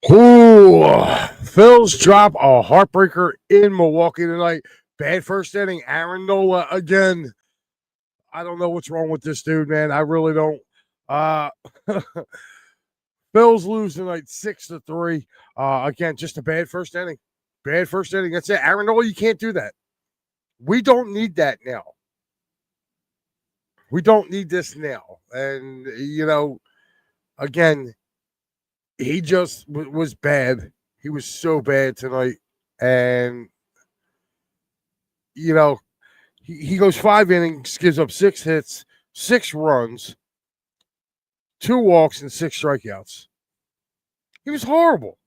Ooh, Phil's drop a heartbreaker in Milwaukee tonight. Bad first inning. Aaron Nola again. I don't know what's wrong with this dude, man. I really don't. Uh Phil's losing tonight 6-3. Again, just a bad first inning. Bad first inning. That's it. Aaron Nola, you can't do that. We don't need that now. We don't need this now. And again, he just was bad. He was so bad tonight. And you know, he goes 5 innings, gives up 6 hits, 6 runs, 2 walks, and 6 strikeouts. He was horrible.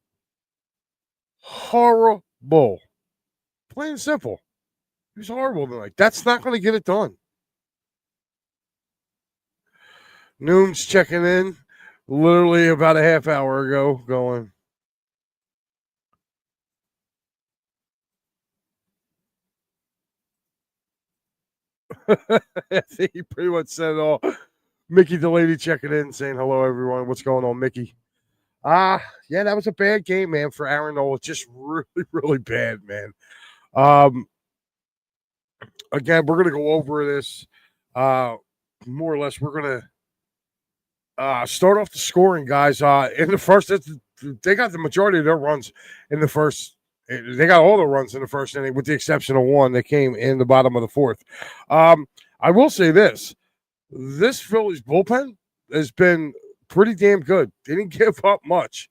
Horrible. Plain and simple. He was horrible tonight. That's not going to get it done. Noom's checking in literally about a half hour ago, going, I think he pretty much said it all. Mickey Delaney checking in, saying hello, everyone. What's going on, Mickey? Yeah, that was a bad game, man, for Aaron Nola. Just really, really bad, man. Again, we're gonna go over this more or less. We're gonna start off the scoring, guys. In the first, they got the majority of their runs in the first. They got all the runs in the first inning, with the exception of one that came in the bottom of the fourth. I will say this: this Phillies bullpen has been pretty damn good. They didn't give up much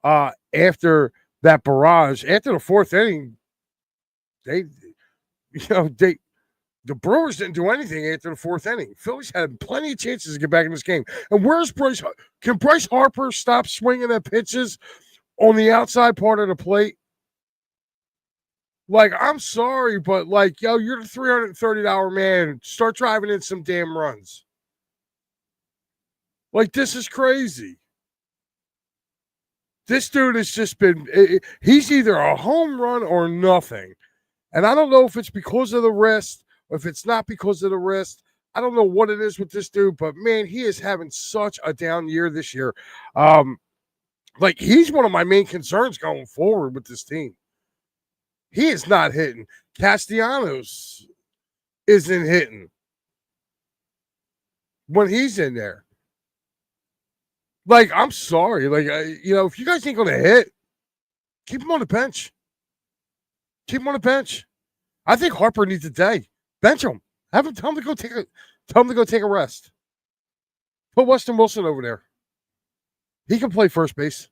after that barrage. After the fourth inning, they the Brewers didn't do anything after the fourth inning. Phillies had plenty of chances to get back in this game. And where's Bryce? Can Bryce Harper stop swinging at pitches on the outside part of the plate? Like, I'm sorry, but you're the $330 man. Start driving in some damn runs. Like, this is crazy. This dude has just been, he's either a home run or nothing. And I don't know if it's because of the wrist or if it's not because of the wrist. I don't know what it is with this dude, but man, he is having such a down year this year. He's one of my main concerns going forward with this team. He is not hitting. Castellanos isn't hitting when he's in there. Like, I'm sorry. If you guys ain't going to hit, keep him on the bench. Keep him on the bench. I think Harper needs a day. Bench him. Tell him to go take a rest. Put Weston Wilson over there. He can play first base.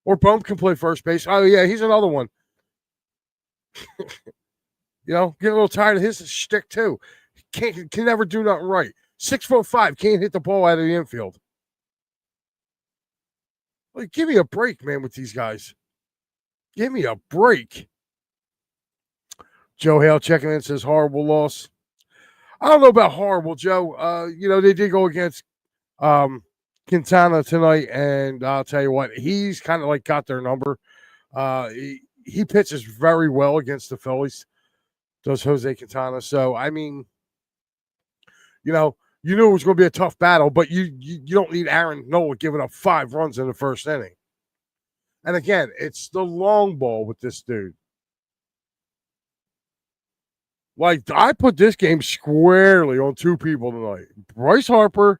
Or Bump can play first base. Oh, yeah, he's another one. Get a little tired of his shtick, too. Can never do nothing right. 6'5", can't hit the ball out of the infield. Like, give me a break, man, with these guys. Give me a break. Joe Hale checking in, says horrible loss. I don't know about horrible, Joe. They did go against Quintana tonight, and I'll tell you what, he's kind of got their number. He pitches very well against the Phillies, does Jose Quintana. So, I mean, you knew it was going to be a tough battle, but you don't need Aaron Nola giving up 5 runs in the first inning. And again, it's the long ball with this dude. I put this game squarely on 2 people tonight. Bryce Harper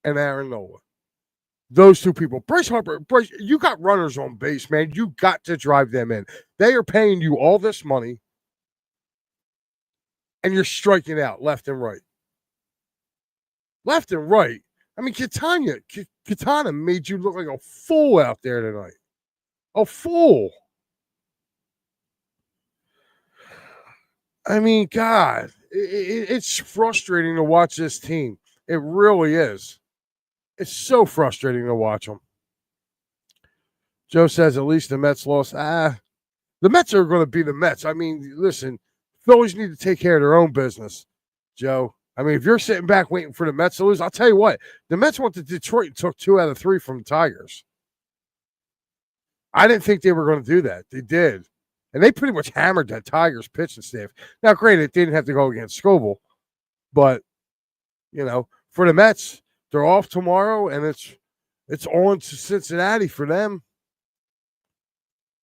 and Aaron Nola. Those 2 people. Bryce, you got runners on base, man. You got to drive them in. They are paying you all this money, and you're striking out left and right. Left and right. I mean, Quintana made you look like a fool out there tonight. A fool. I mean, God, it's frustrating to watch this team. It really is. It's so frustrating to watch them. Joe says at least the Mets lost. The Mets are going to be the Mets. I mean, listen, Phillies need to take care of their own business, Joe. I mean, if you're sitting back waiting for the Mets to lose, I'll tell you what, the Mets went to Detroit and took 2 out of 3 from the Tigers. I didn't think they were going to do that. They did. And they pretty much hammered that Tigers pitching staff. Now, granted, they didn't have to go against Scoble, but, for the Mets, they're off tomorrow, and it's on to Cincinnati for them.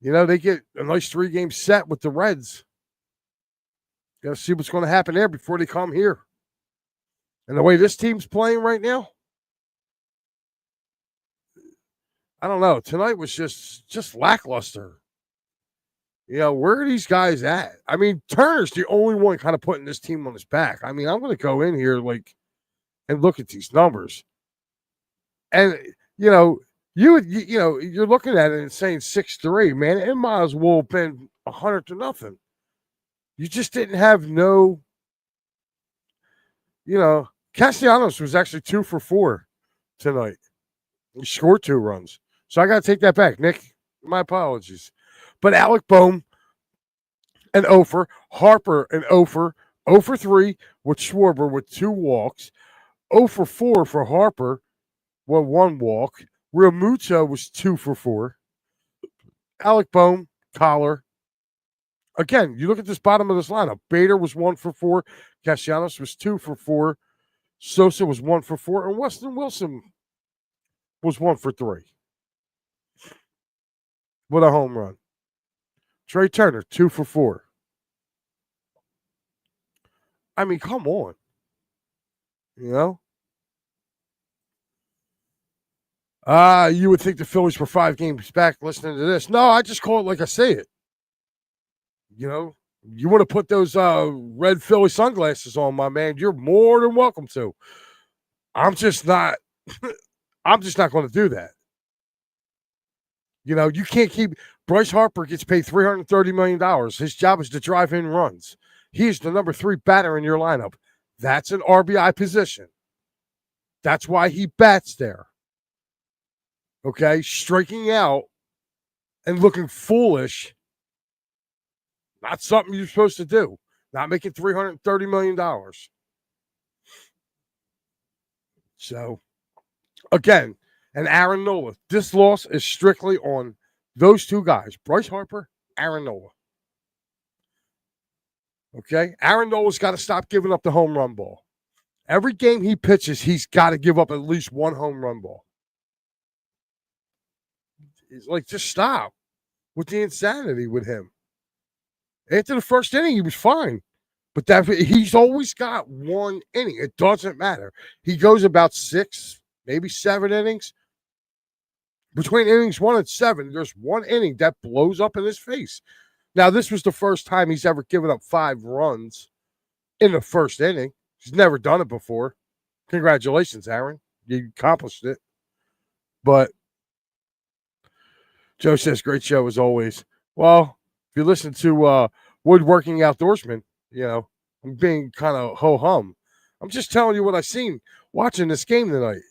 They get a nice 3-game set with the Reds. Got to see what's going to happen there before they come here. And the way this team's playing right now, I don't know. Tonight was just lackluster. Where are these guys at? I mean, Turner's the only one kind of putting this team on his back. I mean, I'm going to go in here and look at these numbers. And, you're looking at it and saying 6-3, man. It might as well have been 100-0. You just didn't have Castellanos was actually 2 for 4 tonight. He scored 2 runs. So I got to take that back, Nick. My apologies. But Alec Bohm and Ofer, Harper and Ofer, 0 for 3 with Schwarber with 2 walks, 0 for 4 for Harper with 1 walk. Real Muto was 2 for 4. Alec Bohm, Collar. Again, you look at this bottom of this lineup. Bader was 1 for 4. Castellanos was 2 for 4. Sosa was 1 for 4. And Weston Wilson was 1 for 3 with a home run. Trey Turner, 2 for 4. I mean, come on. You would think the Phillies were 5 games back listening to this. No, I just call it like I say it. You want to put those red Philly sunglasses on, my man, you're more than welcome to. I'm just not going to do that. You can't keep Bryce Harper gets paid $330 million. His job is to drive in runs. He's the number 3 batter in your lineup. That's an RBI position. That's why he bats there. Okay? Striking out and looking foolish, not something you're supposed to do. Not making $330 million. So, again, and Aaron Nola. This loss is strictly on those 2 guys, Bryce Harper, Aaron Nola. Okay? Aaron Nola's got to stop giving up the home run ball. Every game he pitches, he's got to give up at least 1 home run ball. It's like, just stop with the insanity with him. After the first inning, he was fine. But he's always got 1 inning. It doesn't matter. He goes about 6, maybe 7 innings. Between innings 1 and 7, there's 1 inning that blows up in his face. Now, this was the first time he's ever given up 5 runs in the first inning. He's never done it before. Congratulations, Aaron. You accomplished it. But Joe says, great show as always. Well, if you listen to Woodworking Outdoorsman, I'm being kind of ho-hum. I'm just telling you what I've seen watching this game tonight.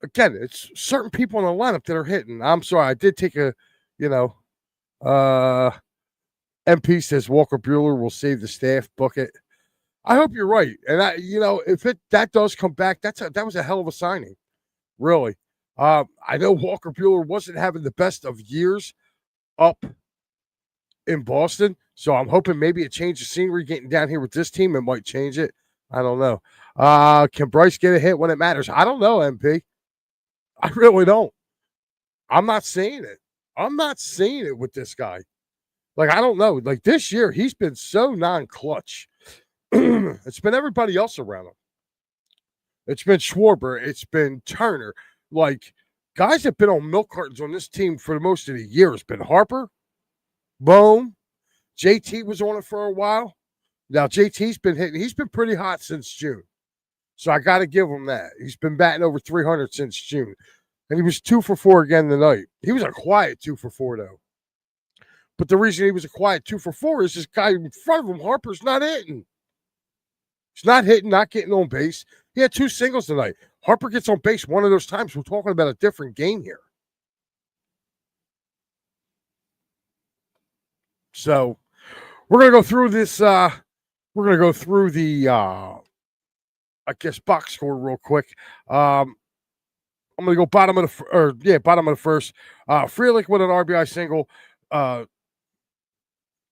Again, it's certain people in the lineup that are hitting. I'm sorry, I did take a, MP says Walker Buehler will save the staff bucket. I hope you're right. And if that does come back, that was a hell of a signing. Really. I know Walker Buehler wasn't having the best of years up in Boston, so I'm hoping maybe a change of scenery getting down here with this team, it might change it. I don't know. Can Bryce get a hit when it matters? I don't know, MP. I really don't. I'm not seeing it. I'm not seeing it with this guy. Like, I don't know. Like, this year, he's been so non-clutch. It's been everybody else around him. It's been Schwarber. It's been Turner. Like, guys that have been on milk cartons on this team for most of the year. It's been Harper, Bohm. JT was on it for a while. Now, JT's been hitting. He's been pretty hot since June. So I got to give him that. He's been batting over 300 since June. And he was 2 for 4 again tonight. He was a quiet 2 for 4, though. But the reason he was a quiet 2 for 4 is this guy in front of him, Harper's not hitting. He's not hitting, not getting on base. He had 2 singles tonight. Harper gets on base one of those times. We're talking about a different game here. So we're going to go through this. We're going to go through the, box score real quick. I'm going to go bottom of the first. Frelick with an RBI single.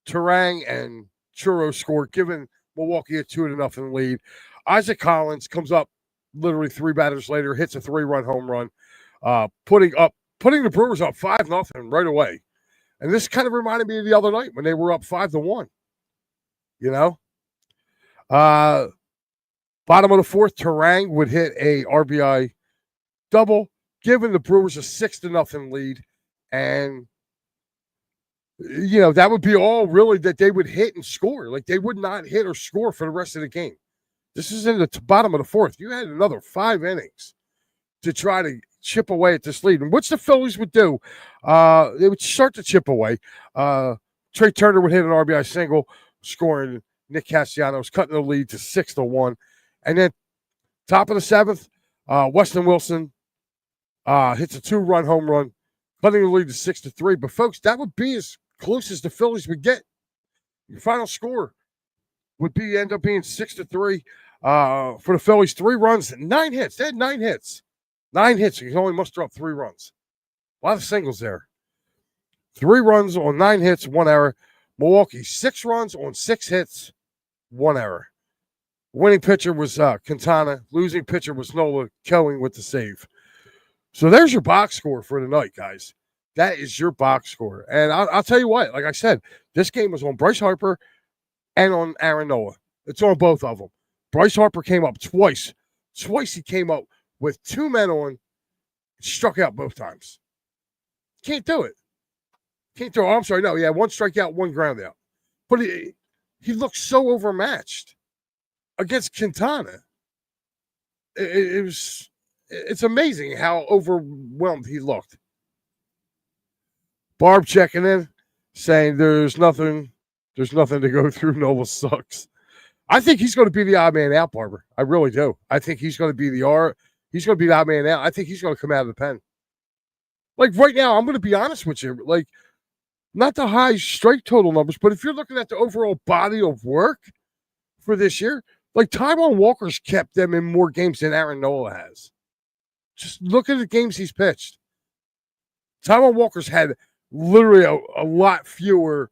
Turang and Churro score, giving Milwaukee a 2-0 lead. Isaac Collins comes up literally 3 batters later, hits a 3-run home run, putting up putting the Brewers up 5-0 right away. And this kind of reminded me of the other night when they were up 5-1. You know? Bottom of the fourth, Terang would hit a RBI double, giving the Brewers a 6-0 lead. And, that would be all really that they would hit and score. Like, they would not hit or score for the rest of the game. This is in the bottom of the fourth. You had another 5 innings to try to chip away at this lead. And what's the Phillies would do? They would start to chip away. Trey Turner would hit an RBI single, scoring Nick Castellanos, cutting the lead to 6-1. And then top of the seventh, Weston Wilson hits a 2-run home run, cutting the lead to 6-3. But, folks, that would be as close as the Phillies would get. Your final score would end up being 6-3 for the Phillies. 3 runs, 9 hits. They had 9 hits. 9 hits. You can only muster up 3 runs. A lot of singles there. 3 runs on 9 hits, 1 error. Milwaukee, 6 runs on 6 hits, 1 error. Winning pitcher was Quintana. Losing pitcher was Nola Kelling with the save. So there's your box score for tonight, guys. That is your box score. And I'll tell you what, like I said, this game was on Bryce Harper and on Aaron Nola. It's on both of them. Bryce Harper came up twice. Twice he came up with 2 men on, struck out both times. Can't do it. Can't throw. I'm sorry. No, he had 1 strikeout, 1 ground out. But he looked so overmatched against Quintana. It's amazing how overwhelmed he looked. Barb checking in, saying there's nothing to go through. Nola sucks. I think he's going to be the odd man out, Barber. I really do. I think he's going to be the odd man out. I think he's going to come out of the pen. Like right now, I'm going to be honest with you. Like, not the high strike total numbers, but if you're looking at the overall body of work for this year, like Taijuan Walker's kept them in more games than Aaron Nola has. Just look at the games he's pitched. Taijuan Walker's had literally a lot fewer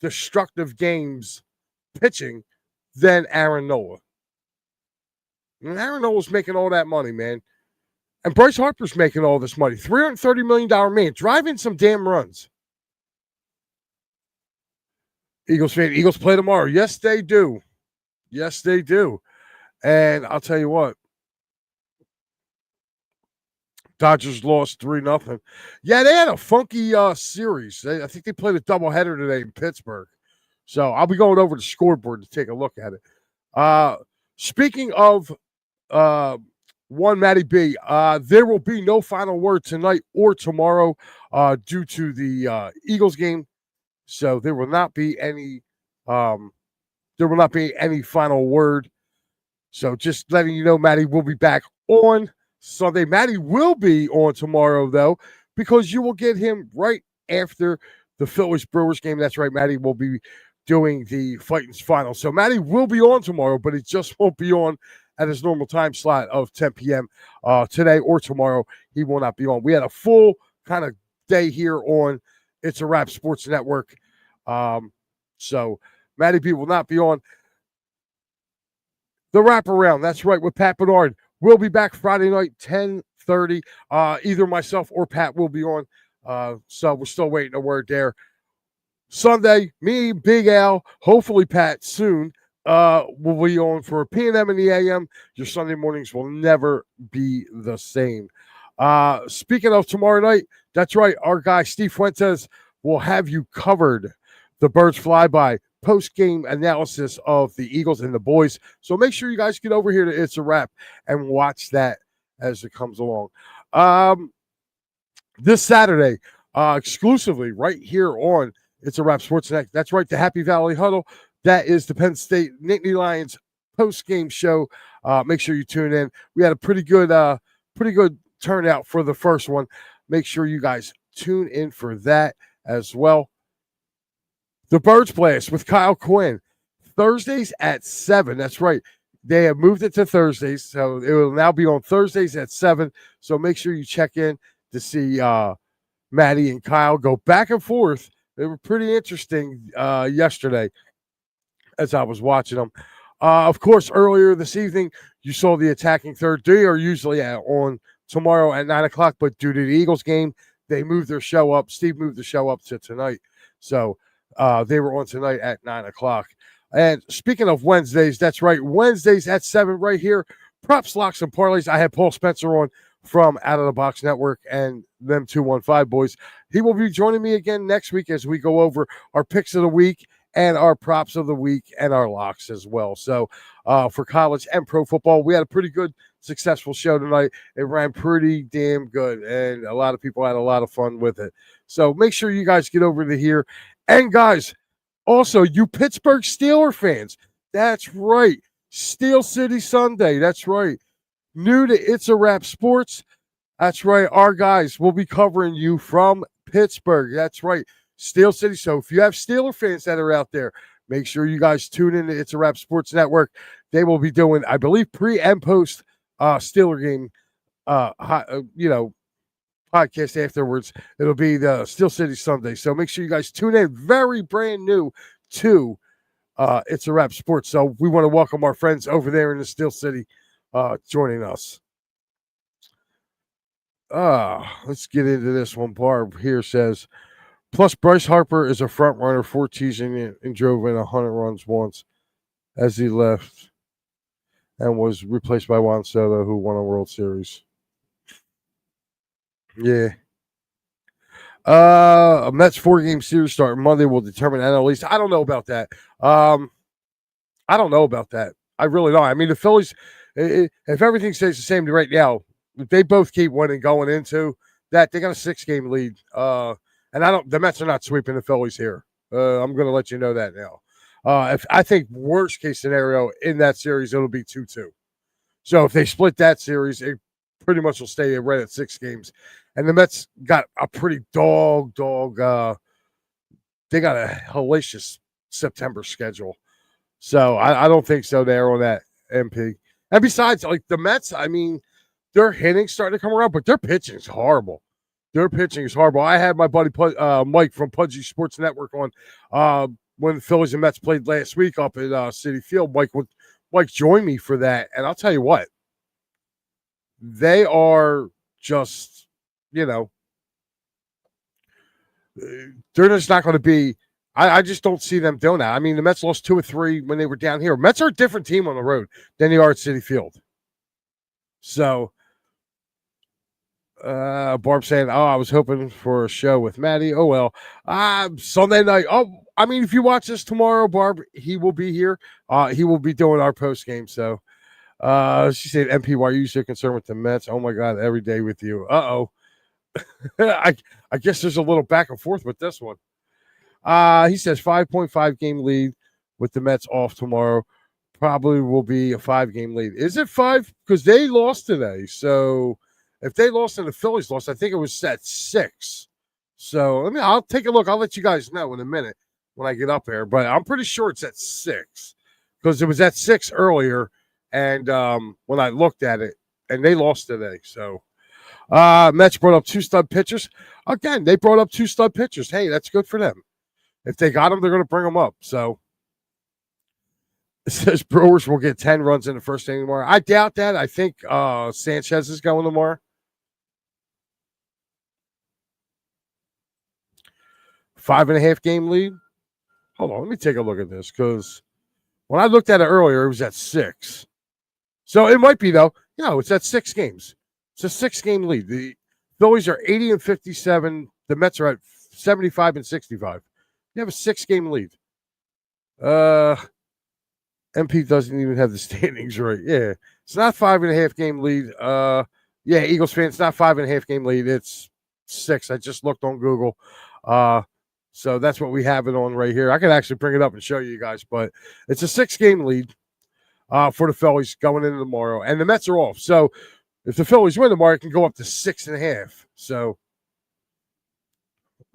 destructive games pitching than Aaron Nola. And Aaron Nola's making all that money, man. And Bryce Harper's making all this money. $330 million man. Driving some damn runs. Eagles fan, Eagles play tomorrow. Yes, they do. Yes, they do. And I'll tell you what. Dodgers lost 3-0. Yeah, they had a funky series. I think they played a doubleheader today in Pittsburgh. So I'll be going over the scoreboard to take a look at it. Speaking of Matty B, there will be no final word tonight or tomorrow due to the Eagles game. So there will not be any final word. So just letting you know, Matty will be back on Sunday. Matty will be on tomorrow, though, because you will get him right after the Phillies Brewers game. That's right, Matty will be doing the Fightins final. So Matty will be on tomorrow, but he just won't be on at his normal time slot of 10 p.m. Today or tomorrow. He will not be on. We had a full kind of day here on It's a Wrap Sports Network. So Matty B will not be on. The wraparound, that's right, with Pat Bernard. We'll be back Friday night, 10:30. Either myself or Pat will be on. So we're still waiting a word there. Sunday, me, Big Al, hopefully Pat soon, will be on for P&M in the AM. Your Sunday mornings will never be the same. Speaking of tomorrow night, that's right, our guy Steve Fuentes will have you covered. The Birds Flyby post-game analysis of the Eagles and the boys. So make sure you guys get over here to It's a Wrap and watch that as it comes along. This Saturday, exclusively right here on It's a Wrap Sports Net. That's right, the Happy Valley Huddle. That is the Penn State Nittany Lions post-game show. Make sure you tune in. We had a pretty good turnout for the first one. Make sure you guys tune in for that as well. The Birds Blast with Kyle Quinn, Thursdays at 7. That's right. They have moved it to Thursdays, so it will now be on Thursdays at 7. So make sure you check in to see Maddie and Kyle go back and forth. They were pretty interesting yesterday as I was watching them. Of course, earlier this evening, you saw the attacking third. They are usually on tomorrow at 9 o'clock, but due to the Eagles game, they moved their show up. Steve moved the show up to tonight. So they were on tonight at 9 o'clock. And speaking of Wednesdays, that's right. Wednesdays at 7 right here. Props, locks, and parlays. I had Paul Spencer on from Out of the Box Network and them 215 boys. He will be joining me again next week as we go over our picks of the week and our props of the week and our locks as well. So for college and pro football, we had a pretty good, successful show tonight. It ran pretty damn good, and a lot of people had a lot of fun with it. So make sure you guys get over to here. And guys, also, you Pittsburgh Steelers fans, that's right. Steel City Sunday, that's right. New to It's a Wrap Sports, that's right. Our guys will be covering you from Pittsburgh, that's right. Steel City. So if you have Steeler fans that are out there, make sure you guys tune in to It's a Wrap Sports Network. They will be doing, I believe, pre and post Steeler game, podcast afterwards. It'll be the Steel City Sunday. So make sure you guys tune in. Very brand new to It's a Wrap Sports. So we want to welcome our friends over there in the Steel City joining us. Let's get into this one. Barb here says, plus Bryce Harper is a front runner for teasing it and drove in 100 runs once as he left and was replaced by Juan Soto, who won a World Series. Yeah. A Mets 4-game series starting Monday will determine NL East. I don't know about that. I really don't. I mean, the Phillies, if everything stays the same right now, if they both keep winning going into that, they got a 6-game lead. And the Mets are not sweeping the Phillies here. I'm going to let you know that now. If I think worst case scenario in that series, it'll be 2-2. So if they split that series, it pretty much will stay right at 6 games. And the Mets got a pretty dog. They got a hellacious September schedule. So I don't think so there on that MP. And besides, like the Mets, I mean, their hitting starting to come around, but their pitching is horrible. I had my buddy Mike from Pudgy Sports Network on when the Phillies and Mets played last week up at Citi Field. Mike joined me for that, and I'll tell you what, they are just, they're just not going to be. I just don't see them doing that. I mean, the Mets lost 2 or 3 when they were down here. Mets are a different team on the road than they are at Citi Field. So, Barb saying, I was hoping for a show with Maddie. Oh, well. Sunday night. Oh, I mean, if you watch this tomorrow, Barb, he will be here. He will be doing our post game. So, she said, MP, why are you so concerned with the Mets? Oh, my God, every day with you. Uh-oh. I guess there's a little back and forth with this one. He says 5.5 game lead with the Mets off tomorrow. Probably will be a 5-game lead. Is it 5? Because they lost today. So if they lost and the Phillies lost, I think it was at 6. So I'll take a look. I'll let you guys know in a minute when I get up there. But I'm pretty sure it's at 6 because it was at 6 earlier. And when I looked at it, and they lost today. So Mets brought up 2 stud pitchers. Again, they brought up 2 stud pitchers. Hey, that's good for them. If they got them, they're going to bring them up. So it says Brewers will get 10 runs in the first inning tomorrow. I doubt that. I think Sanchez is going tomorrow. 5.5 game lead. Hold on, let me take a look at this because when I looked at it earlier, it was at 6. So it might be though. It's at 6 games. It's a 6-game lead. The Phillies are 80 and 57. The Mets are at 75 and 65. You have a 6-game lead. MP doesn't even have the standings right. Yeah. It's not 5.5 game lead. Eagles fans, it's not 5.5 game lead. It's 6. I just looked on Google. So that's what we have it on right here. I can actually bring it up and show you guys, but it's a 6-game lead for the Phillies going into tomorrow. And the Mets are off. So if the Phillies win tomorrow, it can go up to 6.5. So,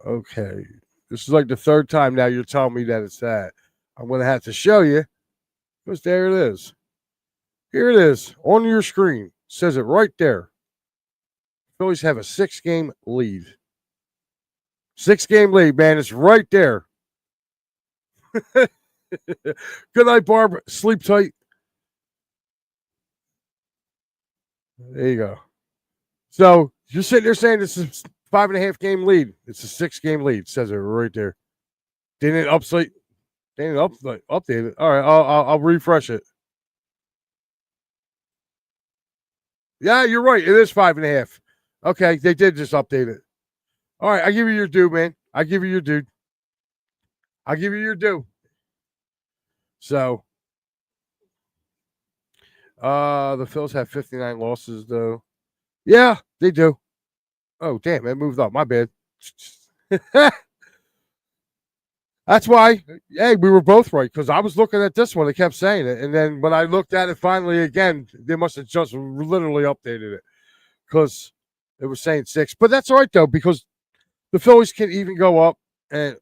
okay. This is like the 3rd time now you're telling me that it's that. I'm going to have to show you because there it is. Here it is on your screen. It says it right there. Phillies have a 6-game lead. 6-game lead, man. It's right there. Good night, Barb. Sleep tight. There you go. So you're sitting there saying this is 5.5 game lead. It's a 6 game lead. It says it right there. Didn't update it. All right, I'll refresh it. Yeah, you're right. It is 5.5. Okay, they did just update it. All right, I give you your due, man. I give you your due. I give you your due. So, the Phillies have 59 losses, though. Yeah, they do. Oh, damn, it moved up. My bad. That's why. Hey, we were both right because I was looking at this one. They kept saying it, and then when I looked at it finally again, they must have just literally updated it because it was saying 6. But that's all right though because the Phillies can even go up. And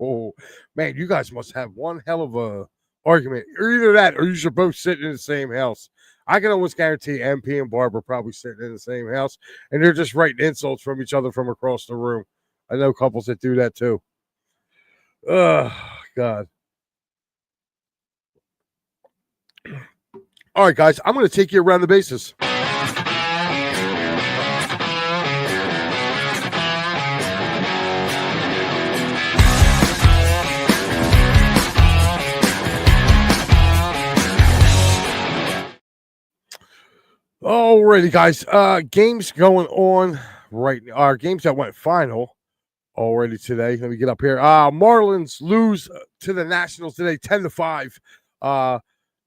oh, man, you guys must have one hell of a argument. Or either that, or you should both sit in the same house. I can almost guarantee MP and Barb are probably sitting in the same house, and they're just writing insults from each other from across the room. I know couples that do that too. Oh, God. All right, guys, I'm going to take you around the bases. Alrighty, guys. Games going on right now. Our games that went final already today. Let me get up here. Marlins lose to the Nationals today, 10-5.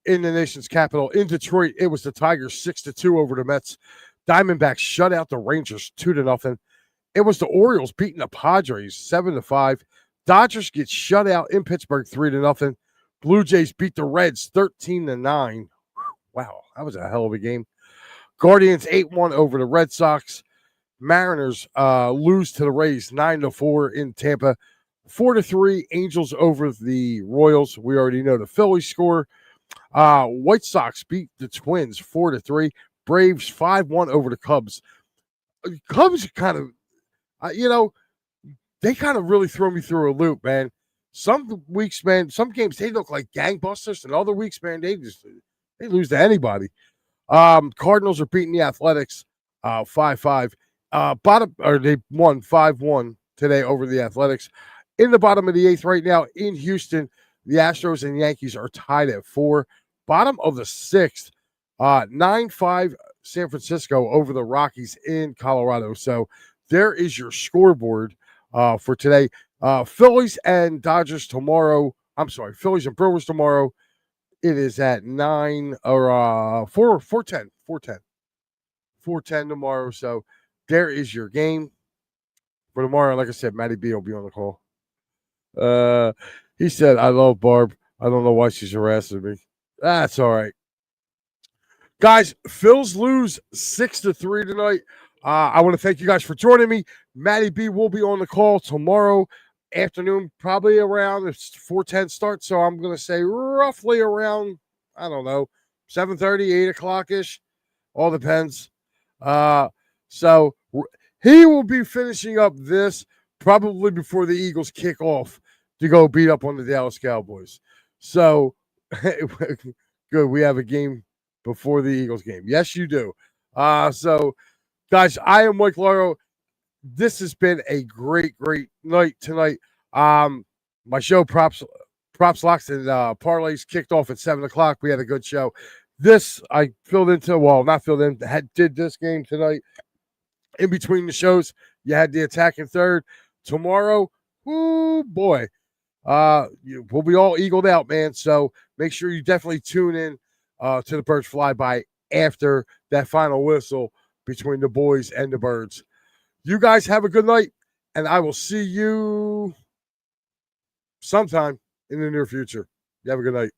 In the nation's capital. In Detroit, it was the Tigers 6-2 over the Mets. Diamondbacks shut out the Rangers 2-0. It was the Orioles beating the Padres 7-5. Dodgers get shut out in Pittsburgh 3-0. Blue Jays beat the Reds 13-9. Wow, that was a hell of a game. Guardians 8-1 over the Red Sox. Mariners lose to the Rays 9-4 in Tampa. 4-3 Angels over the Royals. We already know the Phillies score. White Sox beat the Twins 4-3. Braves 5-1 over the Cubs. Cubs kind of, they kind of really throw me through a loop, man. Some weeks, man, some games they look like gangbusters, and other weeks, man, they lose to anybody. Cardinals are beating the Athletics 5-5. They won 5-1 today over the Athletics. In the bottom of the 8th right now in Houston, the Astros and Yankees are tied at 4. Bottom of the 6th, 9-5 San Francisco over the Rockies in Colorado. So there is your scoreboard for today. Phillies and Dodgers tomorrow. I'm sorry, Phillies and Brewers tomorrow. It is at 9 or 4:10 tomorrow. So there is your game for tomorrow. Like I said, Matty B will be on the call. He said, I love Barb. I don't know why she's harassing me. That's all right. Guys, Phils lose 6-3 tonight. I want to thank you guys for joining me. Matty B will be on the call tomorrow afternoon, probably around it's 4:10 start. So I'm going to say roughly around, I don't know, 7:30, 8 o'clock-ish. All depends. So he will be finishing up this probably before the Eagles kick off to go beat up on the Dallas Cowboys. So, good. We have a game before the Eagles game. Yes, you do. So, guys, I am Mike Laro. This has been a great, great night tonight. My show, Props, Locks, and Parlays kicked off at 7 o'clock. We had a good show. This, I filled into, well, not filled in, did this game tonight. In between the shows, you had the attacking third. Tomorrow, oh boy, we'll be all eagled out, man. So make sure you definitely tune in to the Birds Flyby after that final whistle between the boys and the Birds. You guys have a good night, and I will see you sometime in the near future. You have a good night.